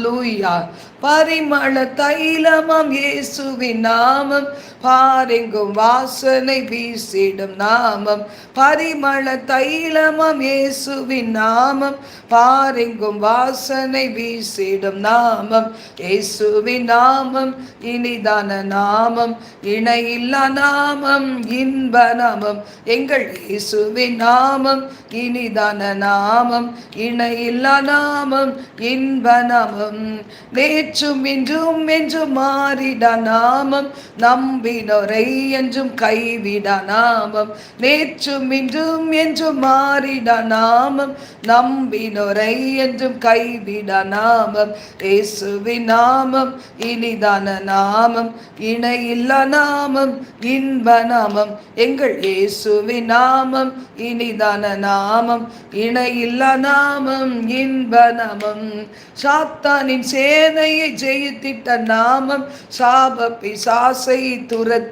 லூயா பரிமள தைலமாம் இயேசுவின் நாமம் பாரெங்கும் வாசனை வீசிடும் நாமம். பரிமள தைலமாம் இயேசுவின் நாமம் பாரெங்கும் வாசனை வீசிடும் நாமம். இயேசுவின் நாமம் இனிதான நாமம், இணையில்லா நாமம், இன்ப நாமம். எங்கள் இயேசுவின் நாமம் இனிதான நாமம், இணையில்லா நாமம், இன்ப நாமம். நேற்றும் இன்றும் என்றும் மாறிட நாமம், நம்பினோரை என்றும் கைவிட நாமம். நேற்றும் இன்றும் என்றும் மாறிட நாமம், நம்பினோரை என்றும் கைவிட நாமம். இயேசுவின் நாமம் இனிதான நாமம், இணையில்லா நாமம், இன்ப நாமம். எங்கள் இயேசுவின் நாமம் இனிதான நாமம், இணையில்லா நாமம், இன்ப நாமம். சாத்தானின் சேனையை ஜெயித்திட்ட நாமம், சாப பிசாசை துரத்தி